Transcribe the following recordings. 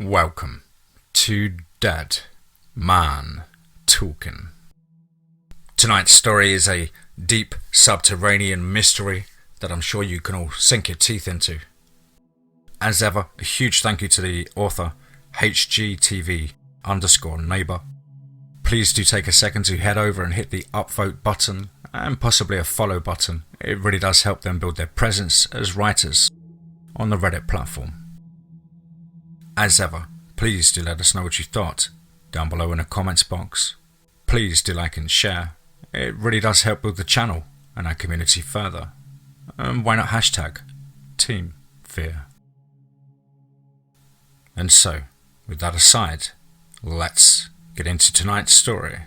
Welcome to Dead Man Talking. Tonight's story is a deep subterranean mystery that I'm sure you can all sink your teeth into. As ever, a huge thank you to the author, HGTV_neighbor. Please do take a second to head over and hit the upvote button and possibly a follow button. It really does help them build their presence as writers on the Reddit platform. As ever, please do let us know what you thought down below in the comments box. Please do like and share. It really does help build the channel and our community further. And why not hashtag TeamFEAR? And so, with that aside, let's get into tonight's story,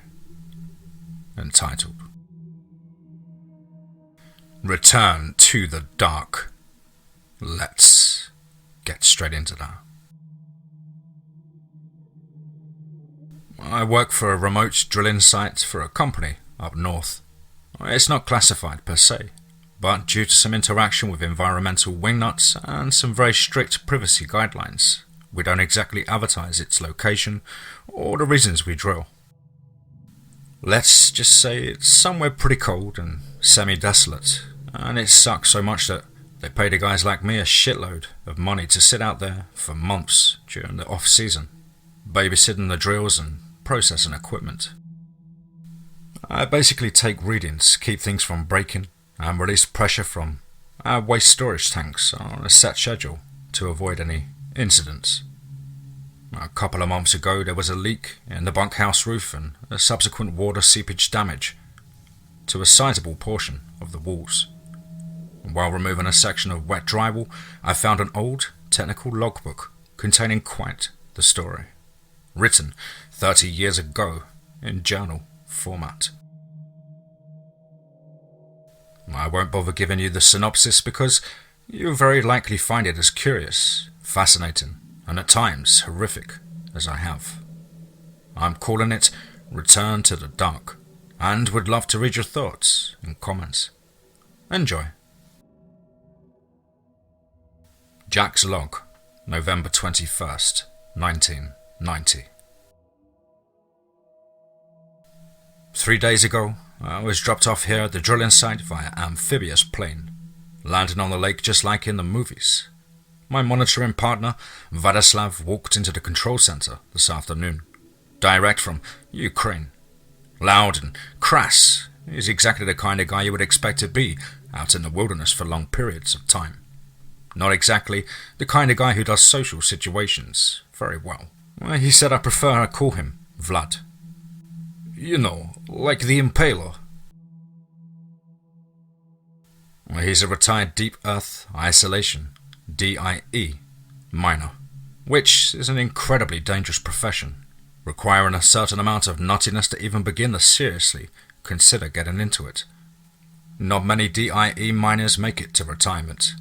entitled Return to the Dark. Let's get straight into that. I work for a remote drilling site for a company up north. It's not classified per se, but due to some interaction with environmental wingnuts and some very strict privacy guidelines, we don't exactly advertise its location or the reasons we drill. Let's just say it's somewhere pretty cold and semi-desolate, and it sucks so much that they pay the guys like me a shitload of money to sit out there for months during the off-season, babysitting the drills and processing equipment. I basically take readings, keep things from breaking, and release pressure from our waste storage tanks on a set schedule to avoid any incidents. A couple of months ago there was a leak in the bunkhouse roof and a subsequent water seepage damage to a sizable portion of the walls. While removing a section of wet drywall, I found an old technical logbook containing quite the story, written 30 years ago in journal format. I won't bother giving you the synopsis because you'll very likely find it as curious, fascinating, and at times horrific as I have. I'm calling it Return to the Dark, and would love to read your thoughts and comments. Enjoy. Jack's log, November 21st, 1990. 3 days ago, I was dropped off here at the drilling site via amphibious plane, landing on the lake just like in the movies. My monitoring partner, Vlad, walked into the control center this afternoon, direct from Ukraine. Loud and crass, he's exactly the kind of guy you would expect to be out in the wilderness for long periods of time. Not exactly the kind of guy who does social situations very well. He said I prefer I call him Vlad. You know, like the Impaler. He's a retired Deep Earth Isolation, DIE, miner, which is an incredibly dangerous profession, requiring a certain amount of nuttiness to even begin to seriously consider getting into it. Not many DIE miners make it to retirement.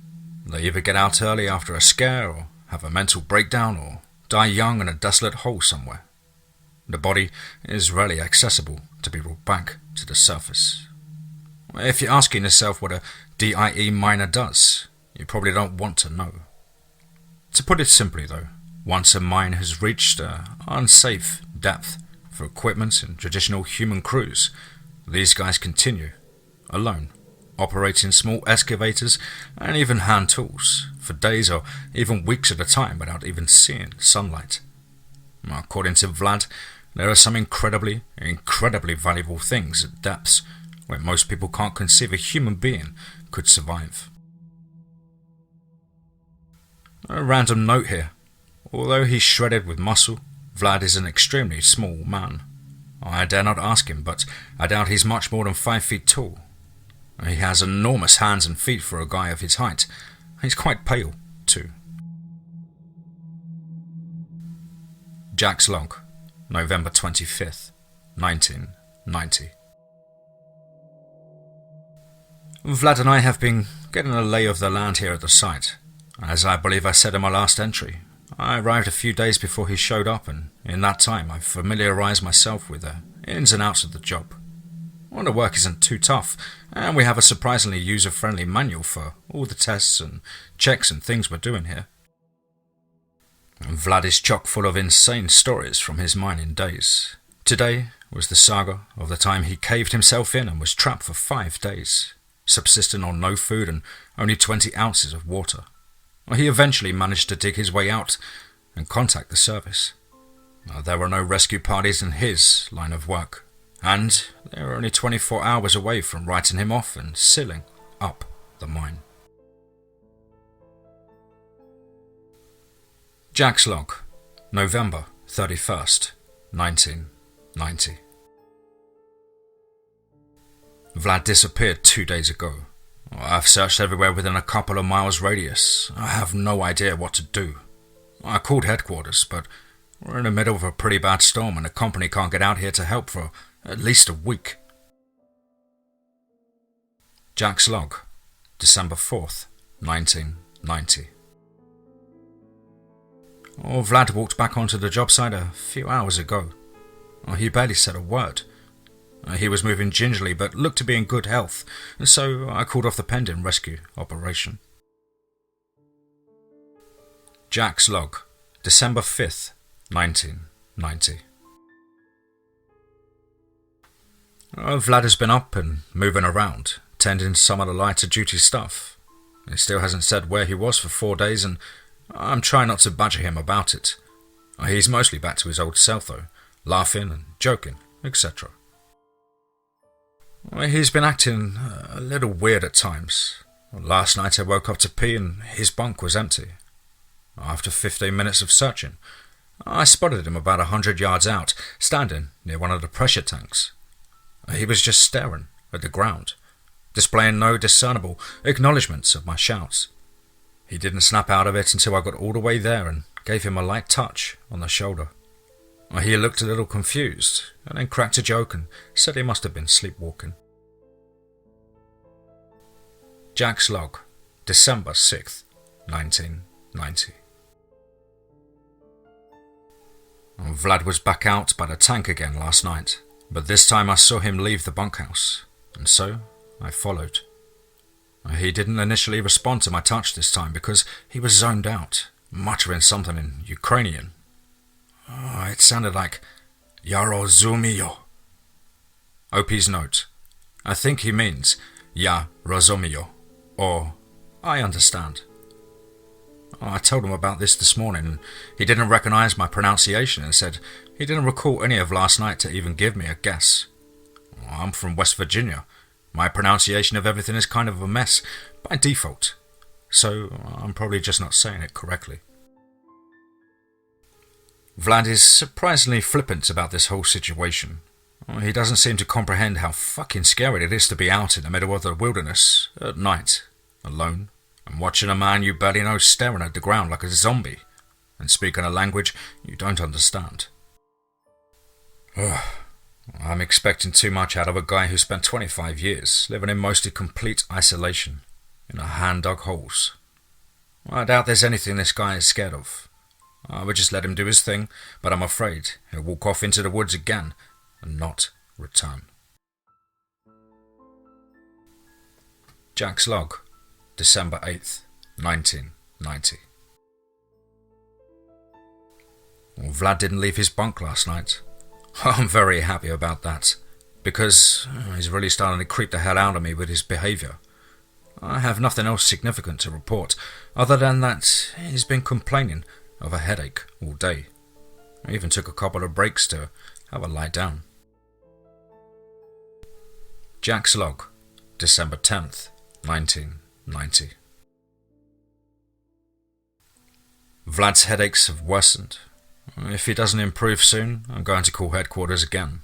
They either get out early after a scare, or have a mental breakdown, or die young in a desolate hole somewhere. The body is rarely accessible to be brought back to the surface. If you're asking yourself what a DIE miner does, you probably don't want to know. To put it simply though, once a mine has reached an unsafe depth for equipment and traditional human crews, these guys continue, alone, operating small excavators and even hand tools for days or even weeks at a time without even seeing sunlight. According to Vlad, there are some incredibly valuable things at depths where most people can't conceive a human being could survive. A random note here. Although he's shredded with muscle, Vlad is an extremely small man. I dare not ask him, but I doubt he's much more than 5 feet tall. He has enormous hands and feet for a guy of his height. He's quite pale, too. Jack's log, November 25th, 1990. Vlad and I have been getting a lay of the land here at the site. As I believe I said in my last entry, I arrived a few days before he showed up, and in that time I familiarised myself with the ins and outs of the job. Well, the work isn't too tough, and we have a surprisingly user-friendly manual for all the tests and checks and things we're doing here. Vlad is chock full of insane stories from his mining days. Today was the saga of the time he caved himself in and was trapped for 5 days, subsisting on no food and only 20 ounces of water. He eventually managed to dig his way out and contact the service. There were no rescue parties in his line of work, and they were only 24 hours away from writing him off and sealing up the mine. Jack's log, November 31st, 1990. Vlad disappeared 2 days ago. I've searched everywhere within a couple of miles radius. I have no idea what to do. I called headquarters, but we're in the middle of a pretty bad storm and the company can't get out here to help for at least a week. Jack's log, December 4th, 1990. Vlad walked back onto the job site a few hours ago. He barely said a word. He was moving gingerly but looked to be in good health, so I called off the pending rescue operation. Jack's log, December 5th, 1990. Vlad has been up and moving around, tending some of the lighter duty stuff. He still hasn't said where he was for 4 days, and I'm trying not to badger him about it. He's mostly back to his old self though, laughing and joking, etc. He's been acting a little weird at times. Last night I woke up to pee and his bunk was empty. After 15 minutes of searching, I spotted him about 100 yards out, standing near one of the pressure tanks. He was just staring at the ground, displaying no discernible acknowledgements of my shouts. He didn't snap out of it until I got all the way there and gave him a light touch on the shoulder. He looked a little confused and then cracked a joke and said he must have been sleepwalking. Jack's log, December 6th, 1990. Vlad was back out by the tank again last night, but this time I saw him leave the bunkhouse, and so I followed. He didn't initially respond to my touch this time because he was zoned out, muttering something in Ukrainian. It sounded like "Ya rozumiyo." OP's note. I think he means "Ya rozumiyo," or "I understand." I told him about this morning, and he didn't recognize my pronunciation and said he didn't recall any of last night to even give me a guess. I'm from West Virginia. My pronunciation of everything is kind of a mess by default, so I'm probably just not saying it correctly. Vlad is surprisingly flippant about this whole situation. He doesn't seem to comprehend how fucking scary it is to be out in the middle of the wilderness at night, alone, and watching a man you barely know staring at the ground like a zombie, and speaking a language you don't understand. I'm expecting too much out of a guy who spent 25 years living in mostly complete isolation, in a hand-dug holes. I doubt there's anything this guy is scared of. I would just let him do his thing, but I'm afraid he'll walk off into the woods again and not return. Jack's log, December 8th, 1990. Vlad didn't leave his bunk last night. I'm very happy about that, because he's really starting to creep the hell out of me with his behaviour. I have nothing else significant to report, other than that he's been complaining of a headache all day. I even took a couple of breaks to have a lie down. Jack's log, December 10th, 1990. Vlad's headaches have worsened. If he doesn't improve soon, I'm going to call headquarters again.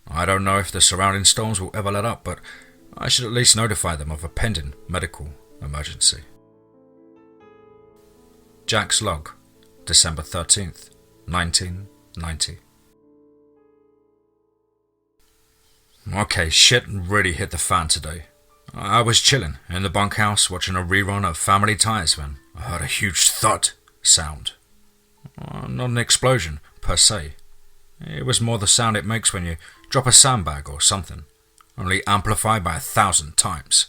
I don't know if the surrounding storms will ever let up, but I should at least notify them of a pending medical emergency. Jack's log, December 13th, 1990. Okay, shit really hit the fan today. I was chilling in the bunkhouse watching a rerun of Family Ties when I heard a huge thud sound. Not an explosion, per se. It was more the sound it makes when you drop a sandbag or something, only amplified by 1,000 times.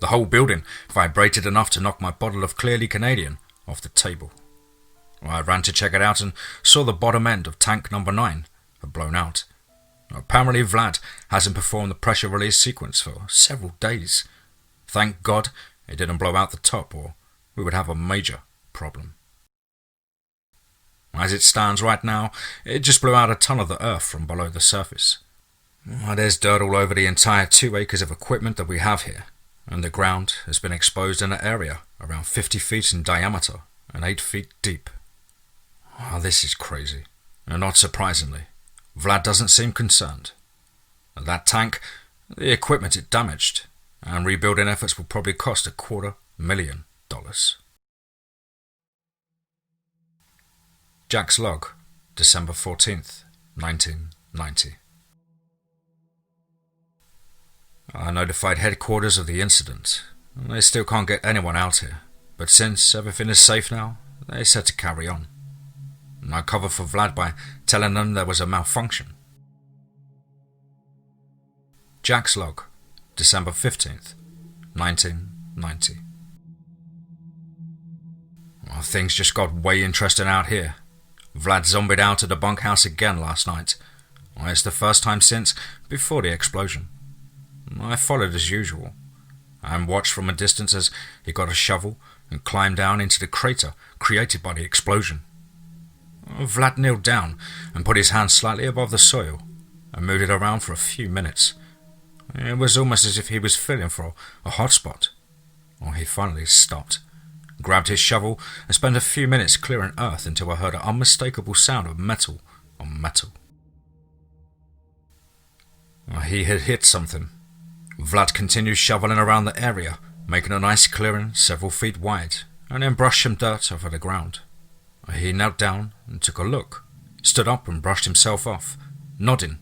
The whole building vibrated enough to knock my bottle of Clearly Canadian off the table. I ran to check it out and saw the bottom end of tank number 9 had blown out. Apparently Vlad hasn't performed the pressure release sequence for several days. Thank God it didn't blow out the top, or we would have a major problem. As it stands right now, it just blew out a ton of the earth from below the surface. There's dirt all over the entire 2 acres of equipment that we have here, and the ground has been exposed in an area around 50 feet in diameter and 8 feet deep. This is crazy, and not surprisingly, Vlad doesn't seem concerned. That tank, the equipment it damaged, and rebuilding efforts will probably cost $250,000. Jack's log, December 14th, 1990. I notified headquarters of the incident. They still can't get anyone out here, but since everything is safe now, they said to carry on. I covered for Vlad by telling them there was a malfunction. Jack's log, December 15th, 1990. Things just got way interesting out here. Vlad zombied out of the bunkhouse again last night. It's the first time since before the explosion. I followed as usual, and watched from a distance as he got a shovel and climbed down into the crater created by the explosion. Vlad kneeled down and put his hand slightly above the soil and moved it around for a few minutes. It was almost as if he was feeling for a hot spot. He finally stopped, grabbed his shovel and spent a few minutes clearing earth until I heard an unmistakable sound of metal on metal. He had hit something. Vlad continued shoveling around the area, making a nice clearing several feet wide, and then brushed some dirt over the ground. He knelt down and took a look, stood up and brushed himself off, nodding.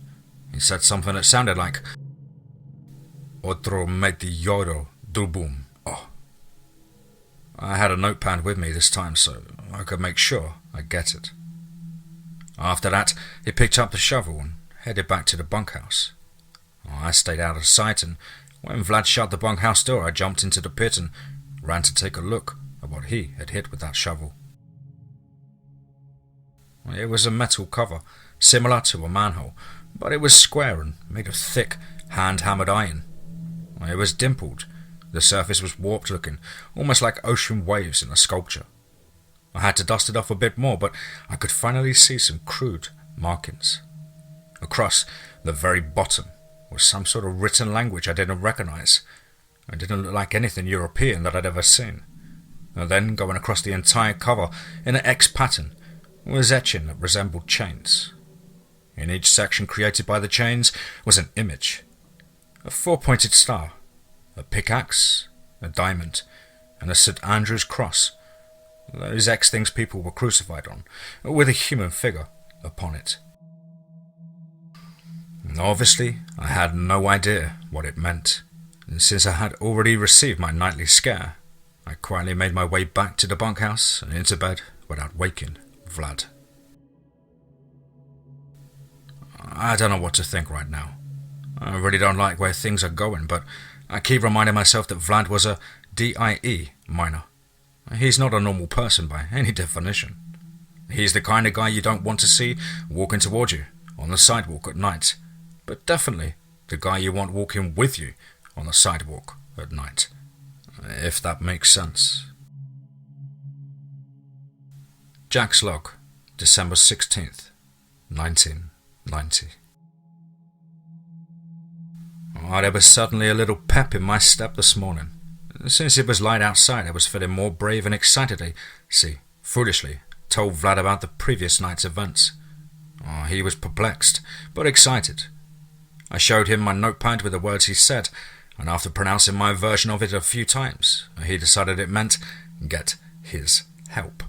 He said something that sounded like "Otro meteoro do boom." I had a notepad with me this time so I could make sure I get it. After that, he picked up the shovel and headed back to the bunkhouse. I stayed out of sight, and when Vlad shut the bunkhouse door, I jumped into the pit and ran to take a look at what he had hit with that shovel. It was a metal cover, similar to a manhole, but it was square and made of thick, hand-hammered iron. It was dimpled. The surface was warped looking, almost like ocean waves in a sculpture. I had to dust it off a bit more, but I could finally see some crude markings. Across the very bottom was some sort of written language I didn't recognize. It didn't look like anything European that I'd ever seen. And then, going across the entire cover in an X pattern, was etching that resembled chains. In each section created by the chains was an image. A 4-pointed star, a pickaxe, a diamond, and a St. Andrew's cross. Those X things people were crucified on, with a human figure upon it. Obviously, I had no idea what it meant, and since I had already received my nightly scare, I quietly made my way back to the bunkhouse and into bed without waking Vlad. I don't know what to think right now. I really don't like where things are going, but I keep reminding myself that Vlad was a DIE miner. He's not a normal person by any definition. He's the kind of guy you don't want to see walking towards you on the sidewalk at night, but definitely the guy you want walking with you on the sidewalk at night, if that makes sense. Jack's log, December 16th, 1990. There was suddenly a little pep in my step this morning. Since it was light outside, I was feeling more brave and excitedly, foolishly, told Vlad about the previous night's events. He was perplexed, but excited. I showed him my notepad with the words he said, and after pronouncing my version of it a few times, he decided it meant get his help.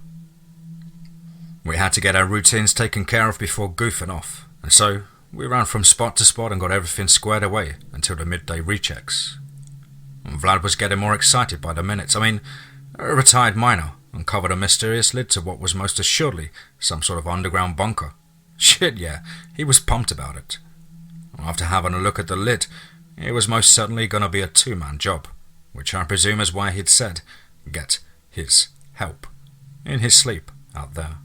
We had to get our routines taken care of before goofing off, and so we ran from spot to spot and got everything squared away until the midday rechecks. Vlad was getting more excited by the minutes. A retired miner uncovered a mysterious lid to what was most assuredly some sort of underground bunker. Shit, yeah, he was pumped about it. After having a look at the lid, it was most certainly going to be a 2-man job, which I presume is why he'd said, get his help, in his sleep out there.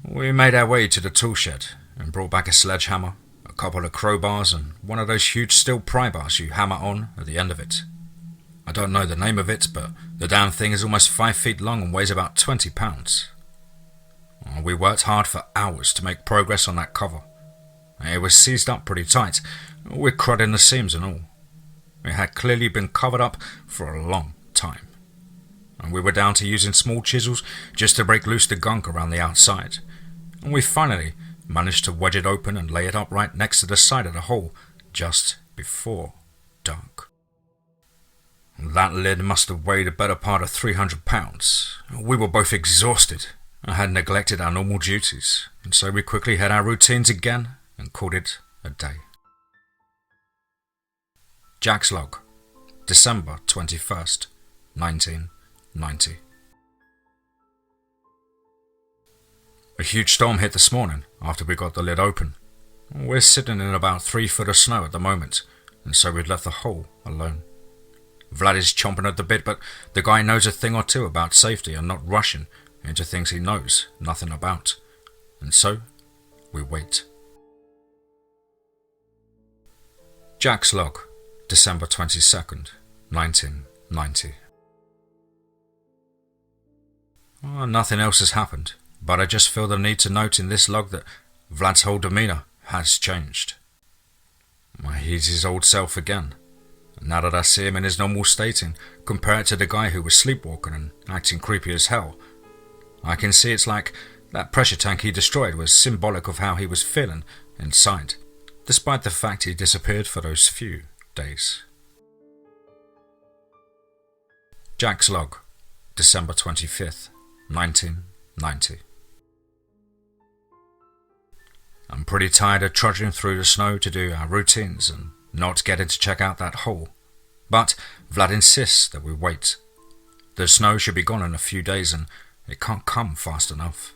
We made our way to the tool shed and brought back a sledgehammer, a couple of crowbars, and one of those huge steel pry bars you hammer on at the end of it. I don't know the name of it, but the damn thing is almost 5 feet long and weighs about 20 pounds. We worked hard for hours to make progress on that cover. It was seized up pretty tight, with crud in the seams and all. It had clearly been covered up for a long time, and we were down to using small chisels just to break loose the gunk around the outside, and we finally managed to wedge it open and lay it up right next to the side of the hole just before dark. That lid must have weighed a better part of 300 pounds. We were both exhausted and had neglected our normal duties, and so we quickly had our routines again and called it a day. Jack's log, December 21st, 1990. A huge storm hit this morning after we got the lid open. We're sitting in about 3 foot of snow at the moment, and so we'd left the hole alone. Vlad is chomping at the bit, but the guy knows a thing or two about safety and not rushing into things he knows nothing about, and so we wait. Jack's log, December 22nd, 1990. Nothing else has happened, but I just feel the need to note in this log that Vlad's whole demeanour has changed. He's his old self again. Now that I see him in his normal state and compare it to the guy who was sleepwalking and acting creepy as hell, I can see it's like that pressure tank he destroyed was symbolic of how he was feeling inside, despite the fact he disappeared for those few days. Jack's log, December 25th, 1990. I'm pretty tired of trudging through the snow to do our routines and not getting to check out that hole, but Vlad insists that we wait. The snow should be gone in a few days and it can't come fast enough.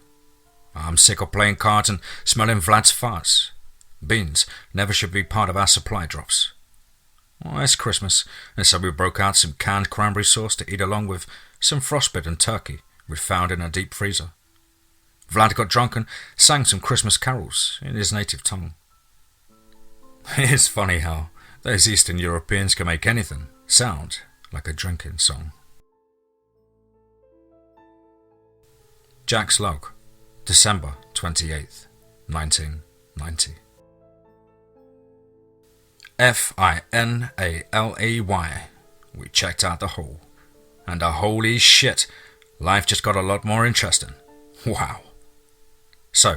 I'm sick of playing cards and smelling Vlad's farts. Beans never should be part of our supply drops. It's Christmas, and so we broke out some canned cranberry sauce to eat along with some frostbitten turkey we found in a deep freezer. Vlad got drunk and sang some Christmas carols in his native tongue. It's funny how those Eastern Europeans can make anything sound like a drinking song. Jack's log, December 28th, 1990. Finally, we checked out the hole, and holy shit, life just got a lot more interesting. Wow. So,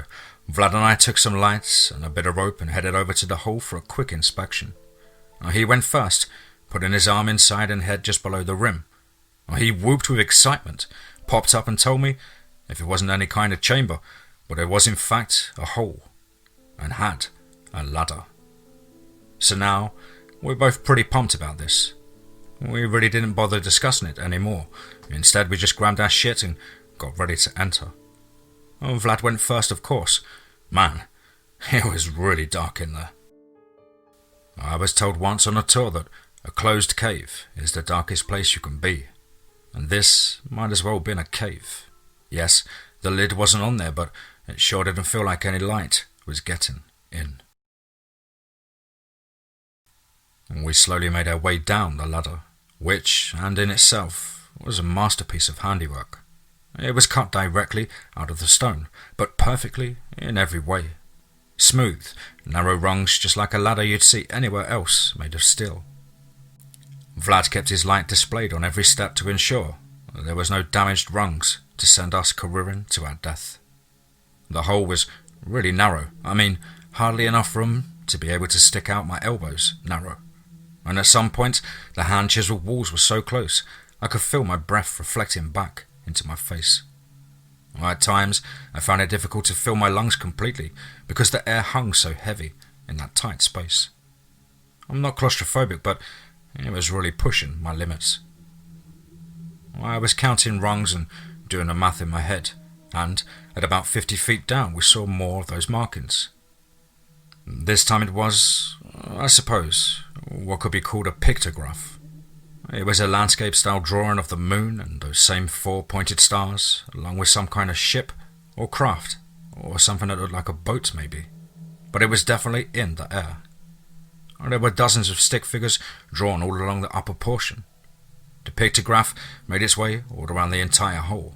Vlad and I took some lights and a bit of rope and headed over to the hole for a quick inspection. He went first, putting his arm inside and head just below the rim. He whooped with excitement, popped up and told me if it wasn't any kind of chamber, but it was in fact a hole, and had a ladder. So now, we're both pretty pumped about this. We really didn't bother discussing it anymore. Instead, we just grabbed our shit and got ready to enter. Vlad went first, of course. Man, it was really dark in there. I was told once on a tour that a closed cave is the darkest place you can be, and this might as well have been a cave. Yes, the lid wasn't on there, but it sure didn't feel like any light was getting in. And we slowly made our way down the ladder, which, and in itself, was a masterpiece of handiwork. It was cut directly out of the stone, but perfectly in every way. Smooth, narrow rungs just like a ladder you'd see anywhere else made of steel. Vlad kept his light displayed on every step to ensure there was no damaged rungs to send us careering to our death. The hole was really narrow. I mean, hardly enough room to be able to stick out my elbows narrow. And at some point, the hand-chiseled walls were so close, I could feel my breath reflecting back into my face. At times, I found it difficult to fill my lungs completely because the air hung so heavy in that tight space. I'm not claustrophobic, but it was really pushing my limits. I was counting rungs and doing the math in my head, and at about 50 feet down we saw more of those markings. This time it was, I suppose, what could be called a pictograph. It was a landscape-style drawing of the moon and those same 4 pointed stars, along with some kind of ship or craft or something that looked like a boat maybe, but it was definitely in the air. There were dozens of stick figures drawn all along the upper portion. The pictograph made its way all around the entire hole.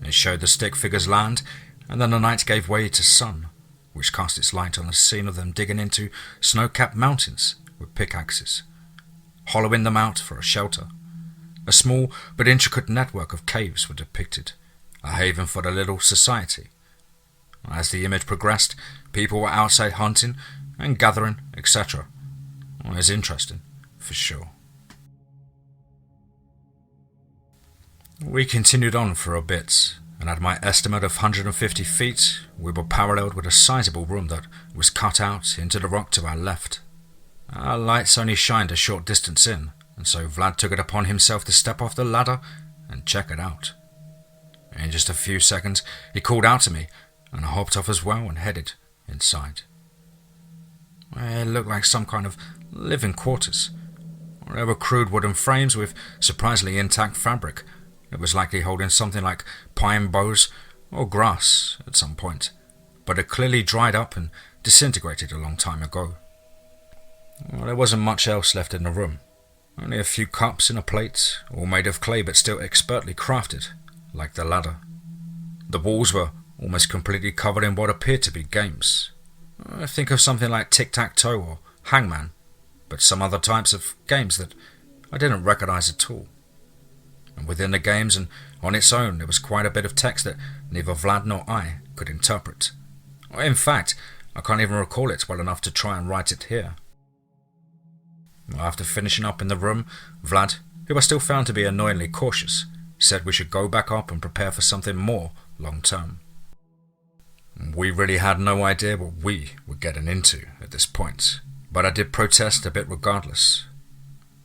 It showed the stick figures land, and then the night gave way to sun, which cast its light on the scene of them digging into snow-capped mountains with pickaxes, hollowing them out for a shelter. A small but intricate network of caves were depicted, a haven for the little society. As the image progressed, people were outside hunting and gathering, etc. It was interesting, for sure. We continued on for a bit, and at my estimate of 150 feet, we were paralleled with a sizable room that was cut out into the rock to our left. Our lights only shined a short distance in, and so Vlad took it upon himself to step off the ladder and check it out. In just a few seconds, he called out to me, and I hopped off as well and headed inside. It looked like some kind of living quarters. There were crude wooden frames with surprisingly intact fabric. It was likely holding something like pine boughs or grass at some point, but it clearly dried up and disintegrated a long time ago. There wasn't much else left in the room. Only a few cups and a plate, all made of clay but still expertly crafted, like the ladder. The walls were almost completely covered in what appeared to be games. Think of something like tic-tac-toe or hangman, but some other types of games that I didn't recognize at all. And within the games and on its own there was quite a bit of text that neither Vlad nor I could interpret. In fact, I can't even recall it well enough to try and write it here. After finishing up in the room, Vlad, who I still found to be annoyingly cautious, said we should go back up and prepare for something more long-term. We really had no idea what we were getting into at this point, but I did protest a bit regardless.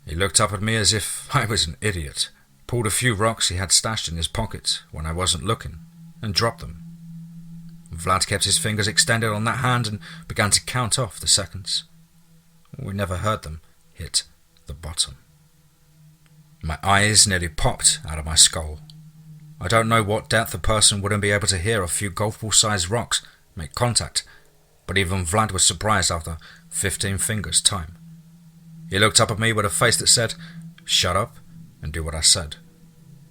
He looked up at me as if I was an idiot, pulled a few rocks he had stashed in his pocket when I wasn't looking, and dropped them. Vlad kept his fingers extended on that hand and began to count off the seconds. We never heard them hit the bottom. My eyes nearly popped out of my skull. I don't know what depth a person wouldn't be able to hear a few golf ball-sized rocks make contact, but even Vlad was surprised after 15 fingers' time. He looked up at me with a face that said, "Shut up and do what I said."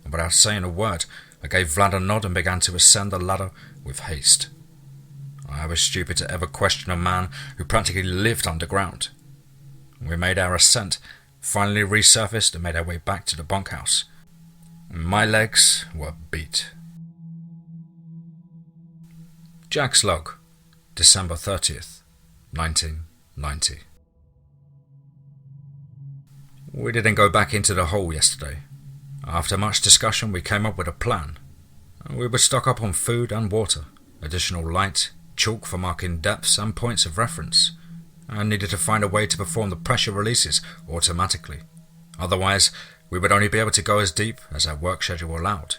And without saying a word, I gave Vlad a nod and began to ascend the ladder with haste. I was stupid to ever question a man who practically lived underground. We made our ascent, finally resurfaced and made our way back to the bunkhouse. My legs were beat. Jack's log, December 30th, 1990. We didn't go back into the hole yesterday. After much discussion, we came up with a plan. We would stock up on food and water, additional light, chalk for marking depths and points of reference, and needed to find a way to perform the pressure releases automatically. Otherwise, we would only be able to go as deep as our work schedule allowed.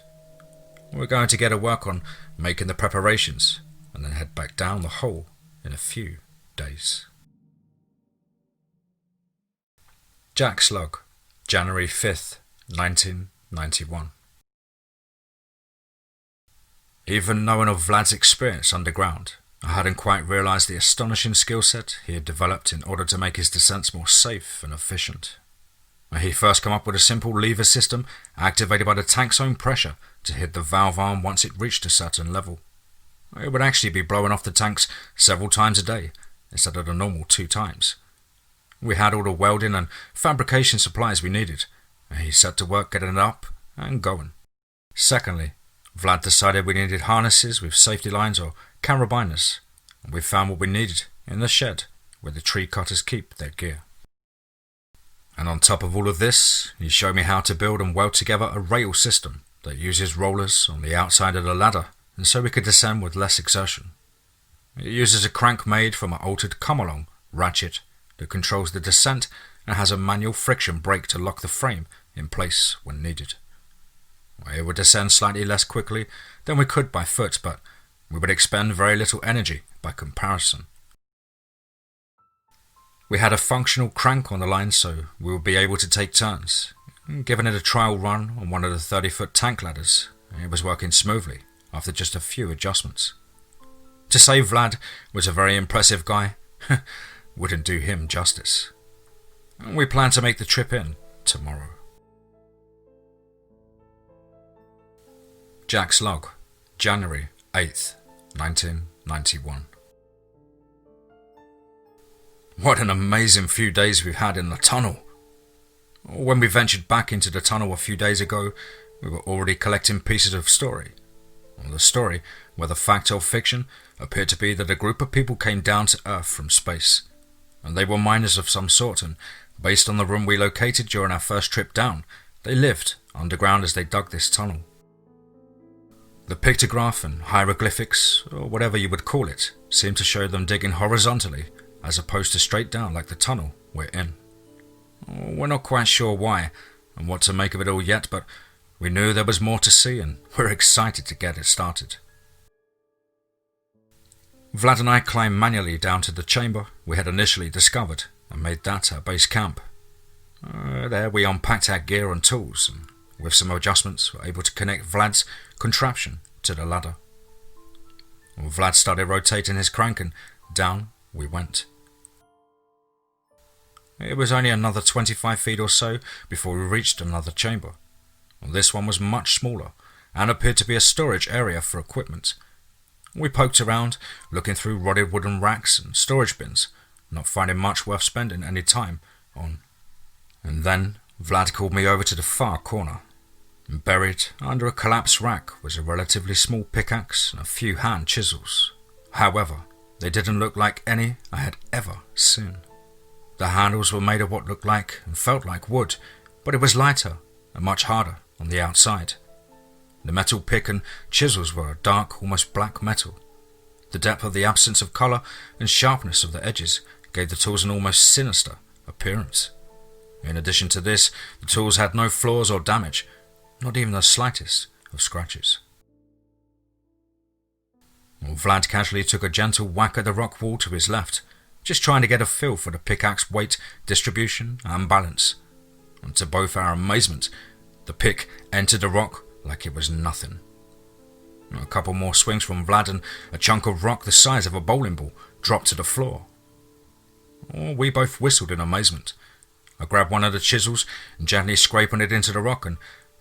We're going to get to work on making the preparations and then head back down the hole in a few days. Jack's log, January 5th, 1991. Even knowing of Vlad's experience underground, I hadn't quite realised the astonishing skill set he had developed in order to make his descents more safe and efficient. He first came up with a simple lever system activated by the tank's own pressure to hit the valve arm once it reached a certain level. It would actually be blowing off the tanks several times a day instead of the normal 2 times. We had all the welding and fabrication supplies we needed, and he set to work getting it up and going. Secondly, Vlad decided we needed harnesses with safety lines or carabiners, and we found what we needed in the shed where the tree cutters keep their gear. And on top of all of this, he showed me how to build and weld together a rail system that uses rollers on the outside of the ladder, and so we could descend with less exertion. It uses a crank made from an altered come-along ratchet that controls the descent and has a manual friction brake to lock the frame in place when needed. It would descend slightly less quickly than we could by foot, but we would expend very little energy by comparison. We had a functional crank on the line, so we would be able to take turns. Given it a trial run on one of the 30-foot tank ladders, it was working smoothly after just a few adjustments. To say Vlad was a very impressive guy wouldn't do him justice. We plan to make the trip in tomorrow. Jack's log, January 8th, 1991. What an amazing few days we've had in the tunnel. When we ventured back into the tunnel a few days ago, we were already collecting pieces of story. The story, whether fact or fiction, appeared to be that a group of people came down to Earth from space. And they were miners of some sort, and based on the room we located during our first trip down, they lived underground as they dug this tunnel. The pictograph and hieroglyphics, or whatever you would call it, seemed to show them digging horizontally as opposed to straight down like the tunnel we're in. We're not quite sure why and what to make of it all yet, but we knew there was more to see and we're excited to get it started. Vlad and I climbed manually down to the chamber we had initially discovered and made that our base camp. There we unpacked our gear and tools, and with some adjustments were able to connect Vlad's contraption to the ladder. Vlad started rotating his crank and down we went. It was only another 25 feet or so before we reached another chamber. This one was much smaller and appeared to be a storage area for equipment. We poked around, looking through rotted wooden racks and storage bins, not finding much worth spending any time on. And then Vlad called me over to the far corner. Buried under a collapsed rack was a relatively small pickaxe and a few hand chisels. However, they didn't look like any I had ever seen. The handles were made of what looked like and felt like wood, but it was lighter and much harder on the outside. The metal pick and chisels were a dark, almost black metal. The depth of the absence of colour and sharpness of the edges gave the tools an almost sinister appearance. In addition to this, the tools had no flaws or damage, not even the slightest of scratches. Vlad casually took a gentle whack at the rock wall to his left, just trying to get a feel for the pickaxe weight, distribution and balance. And to both our amazement, the pick entered the rock like it was nothing. A couple more swings from Vlad and a chunk of rock the size of a bowling ball dropped to the floor. We both whistled in amazement. I grabbed one of the chisels and gently scraping it into the rock, and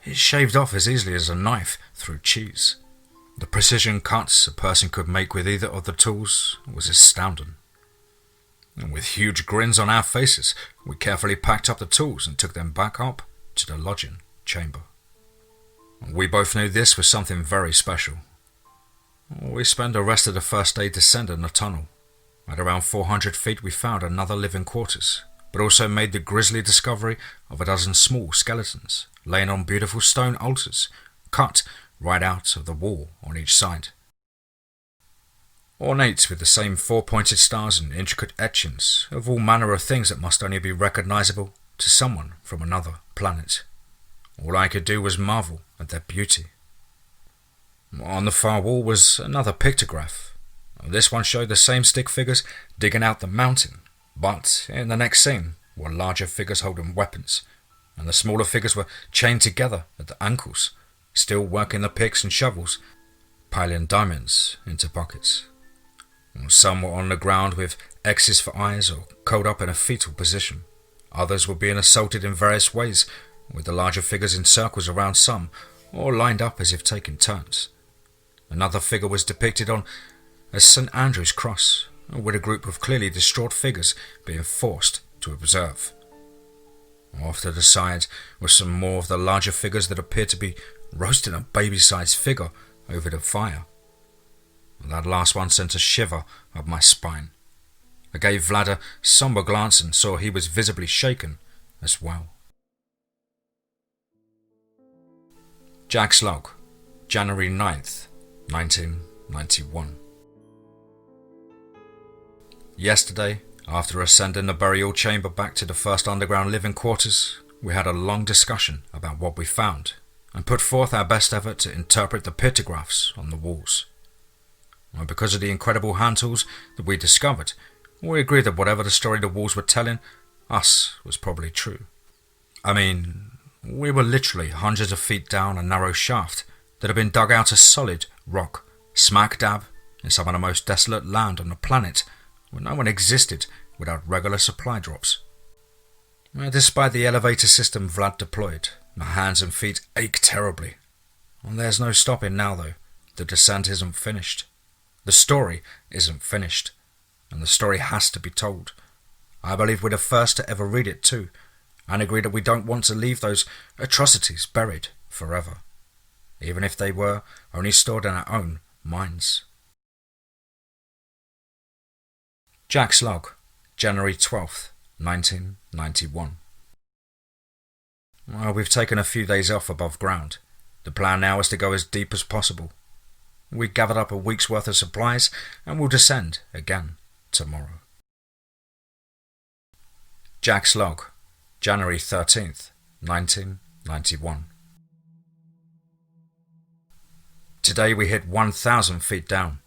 it shaved off as easily as a knife through cheese. The precision cuts a person could make with either of the tools was astounding. And with huge grins on our faces, we carefully packed up the tools and took them back up to the lodging chamber. We both knew this was something very special. We spent the rest of the first day descending the tunnel. At around 400 feet we found another living quarters, but also made the grisly discovery of a dozen small skeletons laying on beautiful stone altars, cut right out of the wall on each side. Ornate with the same four-pointed stars and intricate etchings of all manner of things that must only be recognizable to someone from another planet. All I could do was marvel at their beauty. On the far wall was another pictograph. This one showed the same stick figures digging out the mountain, but in the next scene were larger figures holding weapons, and the smaller figures were chained together at the ankles, still working the picks and shovels, piling diamonds into buckets. Some were on the ground with X's for eyes or curled up in a fetal position. Others were being assaulted in various ways, with the larger figures in circles around some, or lined up as if taking turns. Another figure was depicted on a St. Andrew's cross, with a group of clearly distraught figures being forced to observe. Off to the side were some more of the larger figures that appeared to be roasting a baby-sized figure over the fire. That last one sent a shiver up my spine. I gave Vlad a sombre glance and saw he was visibly shaken as well. Jack's log, January 9th, 1991. Yesterday, after ascending the burial chamber back to the first underground living quarters, we had a long discussion about what we found and put forth our best effort to interpret the pictographs on the walls. And because of the incredible hand tools that we discovered, we agreed that whatever the story the walls were telling us was probably true. I mean, we were literally hundreds of feet down a narrow shaft that had been dug out of solid rock, smack dab in some of the most desolate land on the planet, where no one existed without regular supply drops. Despite the elevator system Vlad deployed, my hands and feet ache terribly. And there's no stopping now, though. The descent isn't finished. The story isn't finished. And the story has to be told. I believe we're the first to ever read it too, and agree that we don't want to leave those atrocities buried forever, even if they were only stored in our own minds. Jack's log, January 12th, 1991. Well, we've taken a few days off above ground. The plan now is to go as deep as possible. We gathered up a week's worth of supplies and will descend again tomorrow. Jack's log, January 13th, 1991. Today we hit 1,000 feet down.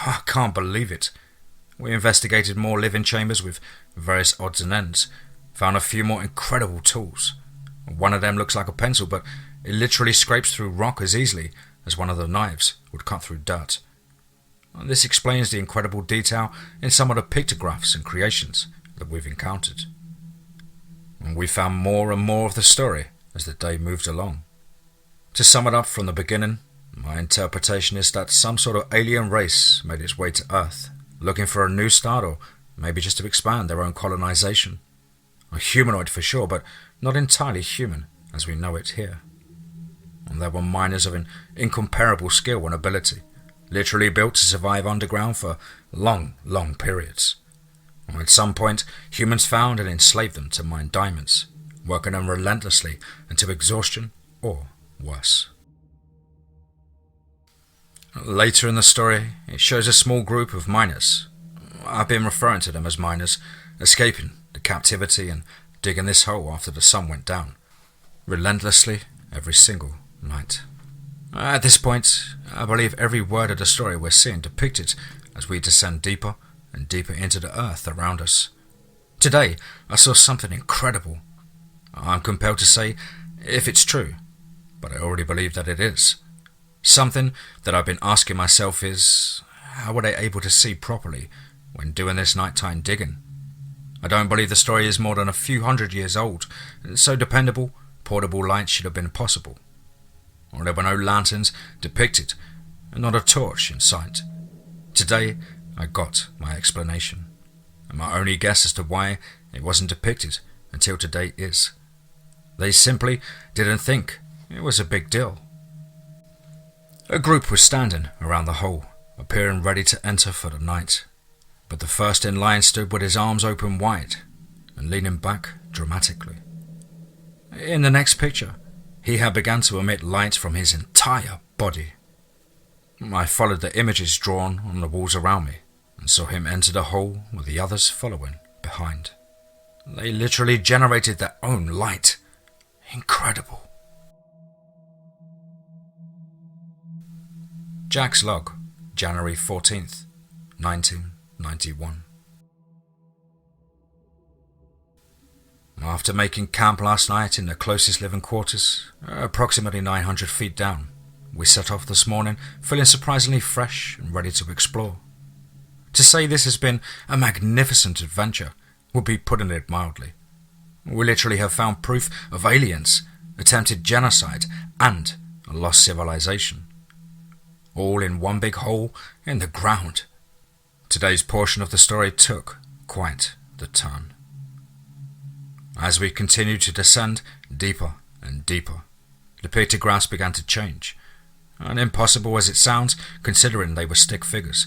I can't believe it. We investigated more living chambers with various odds and ends, found a few more incredible tools. One of them looks like a pencil, but it literally scrapes through rock as easily as one of the knives would cut through dirt. And this explains the incredible detail in some of the pictographs and creations that we've encountered. And we found more and more of the story as the day moved along. To sum it up from the beginning, my interpretation is that some sort of alien race made its way to Earth, looking for a new start or maybe just to expand their own colonization. A humanoid for sure, but not entirely human as we know it here. And there were miners of an incomparable skill and ability, literally built to survive underground for long, long periods. And at some point, humans found and enslaved them to mine diamonds, working them relentlessly until exhaustion or worse. Later in the story, it shows a small group of miners. I've been referring to them as miners, escaping the captivity and digging this hole after the sun went down, relentlessly every single night. At this point, I believe every word of the story we're seeing depicted as we descend deeper and deeper into the earth around us. Today, I saw something incredible. I'm compelled to say, if it's true, but I already believe that it is. Something that I've been asking myself is, how were they able to see properly when doing this nighttime digging? I don't believe the story is more than a few hundred years old, so dependable, portable light should have been possible. Or there were no lanterns depicted, and not a torch in sight. Today, I got my explanation, and my only guess as to why it wasn't depicted until today is. They simply didn't think it was a big deal. A group was standing around the hole, appearing ready to enter for the night, but the first in line stood with his arms open wide and leaning back dramatically. In the next picture, he had begun to emit light from his entire body. I followed the images drawn on the walls around me and saw him enter the hole with the others following behind. They literally generated their own light. Incredible. Jack's log, January 14th, 1991. After making camp last night in the closest living quarters, approximately 900 feet down, we set off this morning feeling surprisingly fresh and ready to explore. To say this has been a magnificent adventure would be putting it mildly. We literally have found proof of aliens, attempted genocide, and a lost civilization. All in one big hole in the ground. Today's portion of the story took quite the turn. As we continued to descend deeper and deeper, the pictographs began to change. And impossible as it sounds, considering they were stick figures,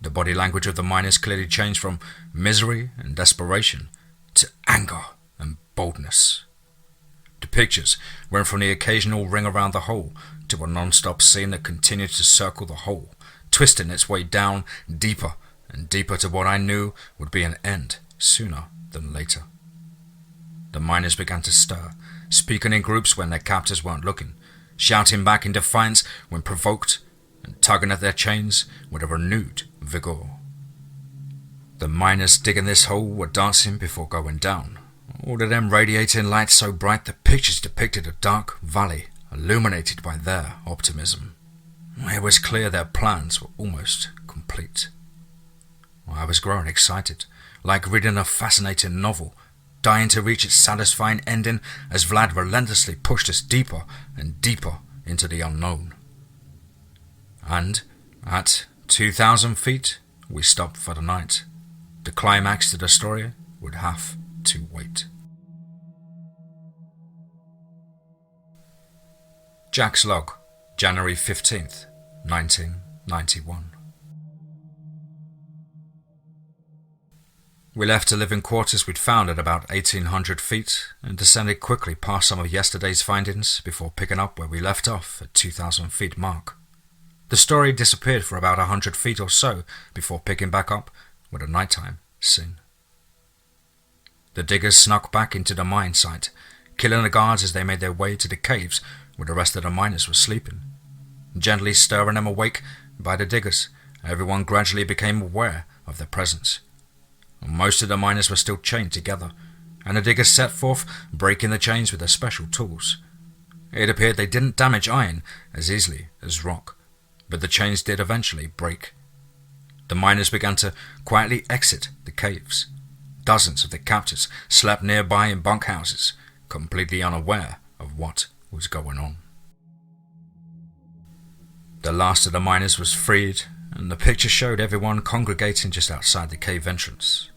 the body language of the miners clearly changed from misery and desperation to anger and boldness. The pictures went from the occasional ring around the hole to a non-stop scene that continued to circle the hole, twisting its way down deeper and deeper to what I knew would be an end sooner than later. The miners began to stir, speaking in groups when their captors weren't looking, shouting back in defiance when provoked, and tugging at their chains with a renewed vigor. The miners digging this hole were dancing before going down, all of them radiating light so bright the pictures depicted a dark valley illuminated by their optimism. It was clear their plans were almost complete. complete. I was growing excited, like reading a fascinating novel, dying to reach its satisfying ending as Vlad relentlessly pushed us deeper and deeper into the unknown. And at 2,000 feet, we stopped for the night. The climax to the story would have to wait. Jack's log, January 15th, 1991. We left the living quarters we'd found at about 1,800 feet and descended quickly past some of yesterday's findings before picking up where we left off at 2,000 feet mark. The story disappeared for about 100 feet or so before picking back up with a nighttime scene. The diggers snuck back into the mine site, killing the guards as they made their way to the caves where the rest of the miners were sleeping. Gently stirring them awake by the diggers, everyone gradually became aware of their presence. Most of the miners were still chained together, and the diggers set forth, breaking the chains with their special tools. It appeared they didn't damage iron as easily as rock, but the chains did eventually break. The miners began to quietly exit the caves. Dozens of the captors slept nearby in bunkhouses, completely unaware of what was going on. The last of the miners was freed, and the picture showed everyone congregating just outside the cave entrance,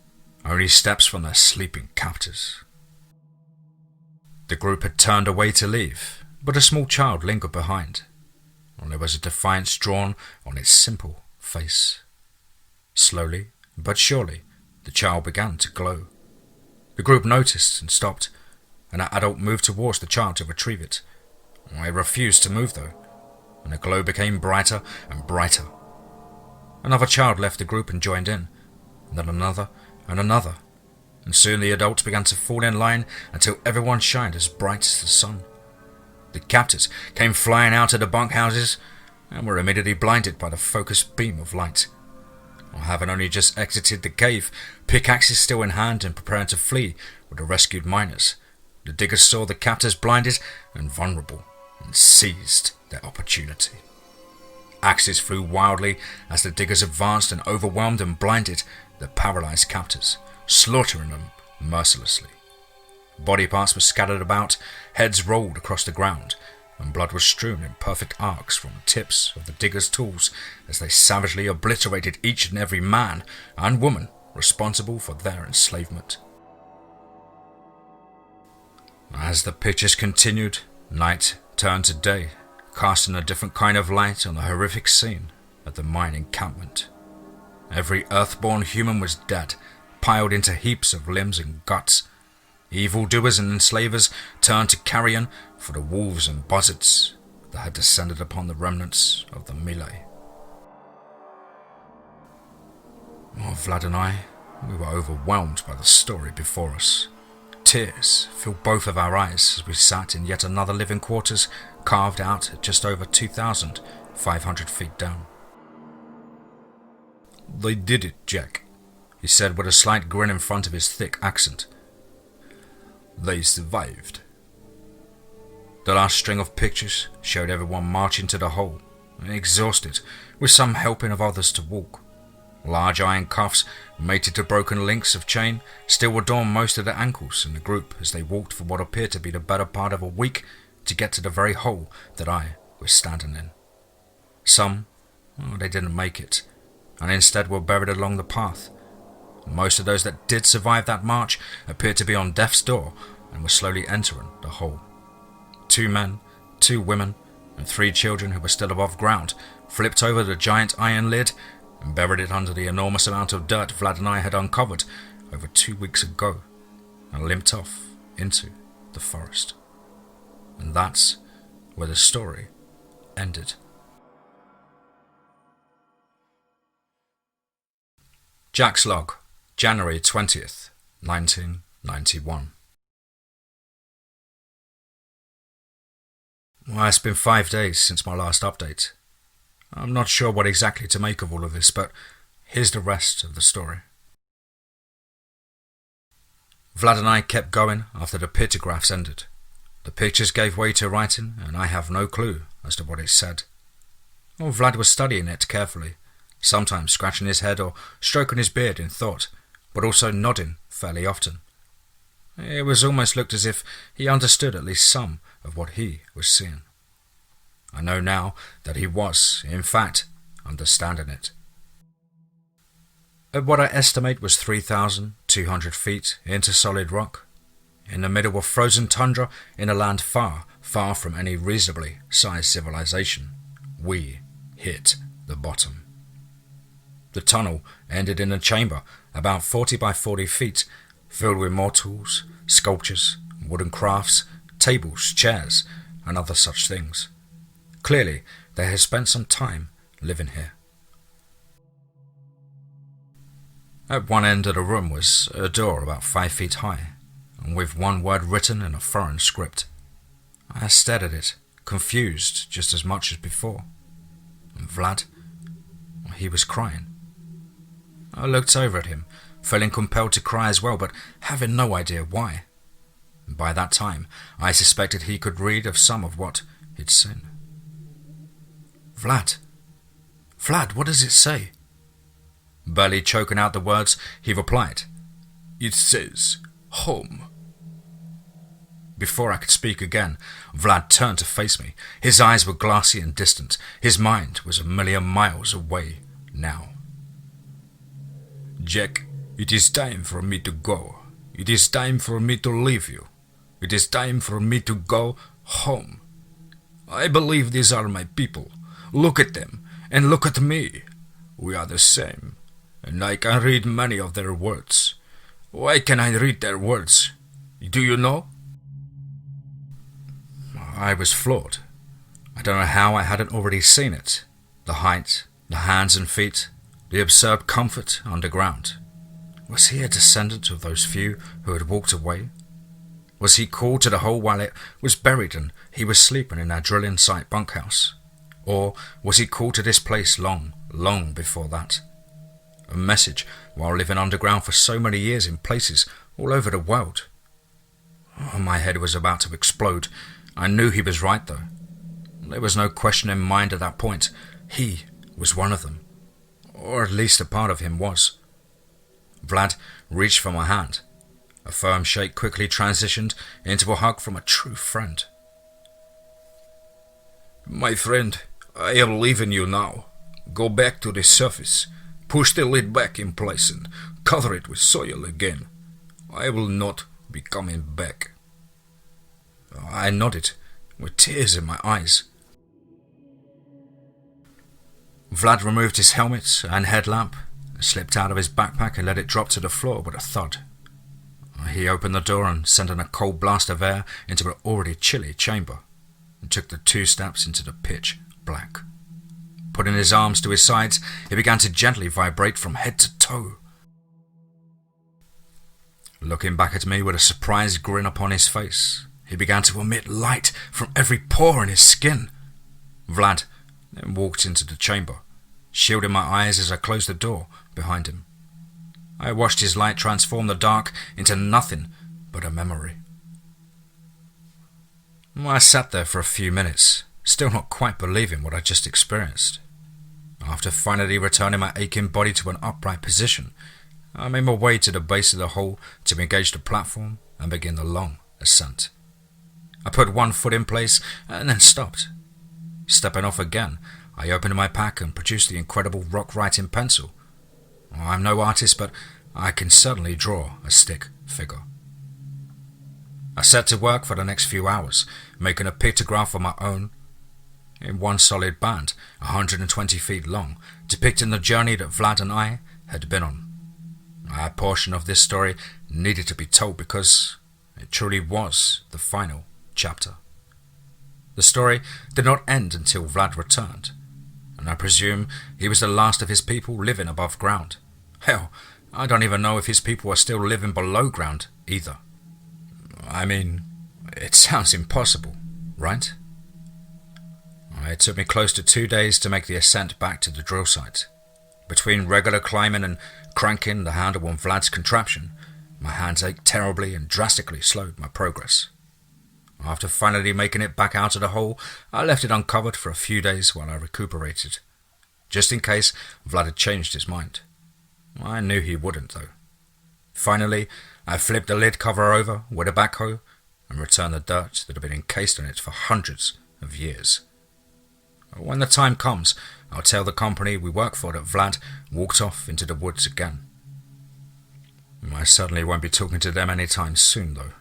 only steps from their sleeping captors. The group had turned away to leave, but a small child lingered behind, and there was a defiance drawn on its simple face. Slowly but surely, the child began to glow. The group noticed and stopped, and an adult moved towards the child to retrieve it. It refused to move though, and the glow became brighter and brighter. Another child left the group and joined in, and then another and another, and soon the adults began to fall in line until everyone shined as bright as the sun. The captors came flying out of the bunkhouses and were immediately blinded by the focused beam of light. Having only just exited the cave, pickaxes still in hand and preparing to flee with the rescued miners, the diggers saw the captors blinded and vulnerable and seized their opportunity. Axes flew wildly as the diggers advanced and overwhelmed and blinded the paralyzed captors, slaughtering them mercilessly. Body parts were scattered about, heads rolled across the ground, and blood was strewn in perfect arcs from the tips of the diggers' tools as they savagely obliterated each and every man and woman responsible for their enslavement. As the pictures continued, night turned to day, casting a different kind of light on the horrific scene at the mine encampment. Every earthborn human was dead, piled into heaps of limbs and guts. Evildoers and enslavers turned to carrion for the wolves and buzzards that had descended upon the remnants of the melee. Vlad and I, we were overwhelmed by the story before us. Tears filled both of our eyes as we sat in yet another living quarters carved out at just over 2,500 feet down. "They did it, Jack," he said with a slight grin in front of his thick accent. "They survived." The last string of pictures showed everyone marching to the hole, exhausted, with some helping of others to walk. Large iron cuffs, mated to broken links of chain, still adorned most of the ankles in the group as they walked for what appeared to be the better part of a week to get to the very hole that I was standing in. Some, they didn't make it, and instead were buried along the path. Most of those that did survive that march appeared to be on death's door and were slowly entering the hole. 2 men, 2 women, and 3 children who were still above ground flipped over the giant iron lid and buried it under the enormous amount of dirt Vlad and I had uncovered over 2 weeks ago and limped off into the forest. And that's where the story ended. Jack's log, January 20th, 1991. Well, it's been 5 days since my last update. I'm not sure what exactly to make of all of this, but here's the rest of the story. Vlad and I kept going after the pictographs ended. The pictures gave way to writing, and I have no clue as to what it said. Vlad was studying it carefully, sometimes scratching his head or stroking his beard in thought, but also nodding fairly often. It was almost looked as if he understood at least some of what he was seeing. I know now that he was, in fact, understanding it. At what I estimate was 3,200 feet into solid rock, in the middle of frozen tundra in a land far, far from any reasonably sized civilization, we hit the bottom. The tunnel ended in a chamber about 40 by 40 feet, filled with more tools, sculptures, wooden crafts, tables, chairs, and other such things. Clearly, they had spent some time living here. At one end of the room was a door about 5 feet high, and with one word written in a foreign script. I stared at it, confused just as much as before. And Vlad, he was crying. I looked over at him, feeling compelled to cry as well, but having no idea why. By that time, I suspected he could read of some of what he'd seen. Vlad, what does it say? Barely choking out the words, he replied, "It says, home." Before I could speak again, Vlad turned to face me. His eyes were glassy and distant. His mind was a million miles away now. "Jack, it is time for me to go. It is time for me to leave you. It is time for me to go home. I believe these are my people. Look at them, and look at me. We are the same, and I can read many of their words. Why can I read their words? Do you know?" I was floored. I don't know how I hadn't already seen it. The height, the hands and feet, the absurd comfort underground. Was he a descendant of those few who had walked away? Was he called to the hole while it was buried and he was sleeping in our drilling site bunkhouse? Or was he called to this place long, long before that? A message while living underground for so many years in places all over the world. Oh, my head was about to explode. I knew he was right, though. There was no question in mind at that point. He was one of them. Or at least a part of him was. Vlad reached for my hand. A firm shake quickly transitioned into a hug from a true friend. "My friend, I am leaving you now. Go back to the surface. Push the lid back in place and cover it with soil again. I will not be coming back." I nodded, with tears in my eyes. Vlad removed his helmet and headlamp, slipped out of his backpack and let it drop to the floor with a thud. He opened the door and sent in a cold blast of air into an already chilly chamber, and took the 2 steps into the pitch black. Putting his arms to his sides, he began to gently vibrate from head to toe. Looking back at me with a surprised grin upon his face, he began to emit light from every pore in his skin. Vlad then walked into the chamber, shielding my eyes as I closed the door behind him. I watched his light transform the dark into nothing but a memory. I sat there for a few minutes, still not quite believing what I just experienced. After finally returning my aching body to an upright position, I made my way to the base of the hole to engage the platform and begin the long ascent. I put one foot in place and then stopped. Stepping off again, I opened my pack and produced the incredible rock writing pencil. I'm no artist, but I can certainly draw a stick figure. I set to work for the next few hours, making a pictograph of my own, in one solid band, 120 feet long, depicting the journey that Vlad and I had been on. A portion of this story needed to be told because it truly was the final chapter. The story did not end until Vlad returned, and I presume he was the last of his people living above ground. Hell, I don't even know if his people are still living below ground either. I mean, it sounds impossible, right? It took me close to 2 days to make the ascent back to the drill site. Between regular climbing and cranking the handle on Vlad's contraption, my hands ached terribly and drastically slowed my progress. After finally making it back out of the hole, I left it uncovered for a few days while I recuperated. just in case Vlad had changed his mind. I knew he wouldn't, though. Finally, I flipped the lid cover over with a backhoe and returned the dirt that had been encased in it for hundreds of years. When the time comes, I'll tell the company we work for that Vlad walked off into the woods again. I certainly won't be talking to them anytime soon, though.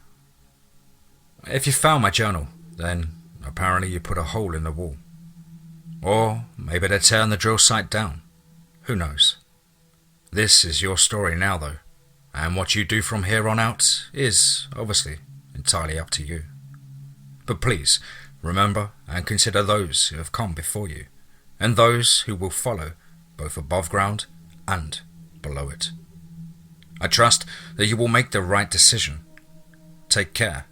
If you found my journal, then apparently you put a hole in the wall. Or maybe they turned the drill site down. Who knows? This is your story now, though, and what you do from here on out is, obviously, entirely up to you. But please, remember and consider those who have come before you, and those who will follow, both above ground and below it. I trust that you will make the right decision. Take care.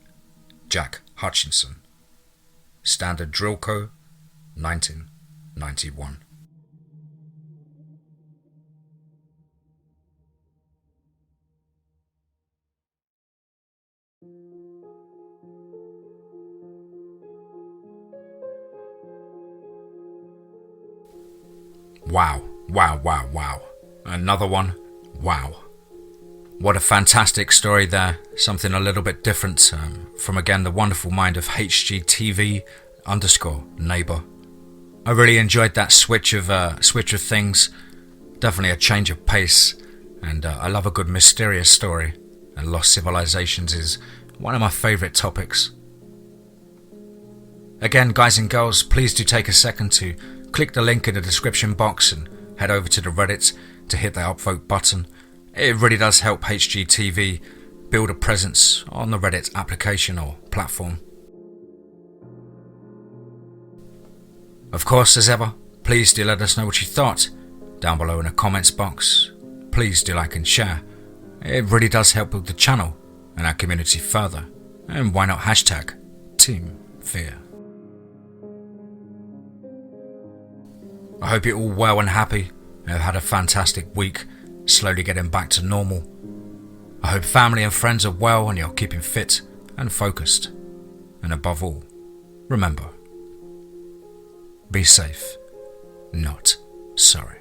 Jack Hutchinson. Standard Drill Co., 1991. Wow. Another one. Wow. What a fantastic story there. Something a little bit different from, again, the wonderful mind of HGTV_neighbor. I really enjoyed that switch of things. Definitely a change of pace. And I love a good mysterious story. And lost civilizations is one of my favorite topics. Again, guys and girls, please do take a second to click the link in the description box and head over to the Reddit to hit that upvote button. It really does help HGTV build a presence on the Reddit application or platform. Of course, as ever, please do let us know what you thought down below in the comments box. Please do like and share. It really does help build the channel and our community further. And why not hashtag TeamFEAR. I hope you're all well and happy and have had a fantastic week, slowly getting back to normal. I hope family and friends are well and you're keeping fit and focused. And above all, remember, be safe, not sorry.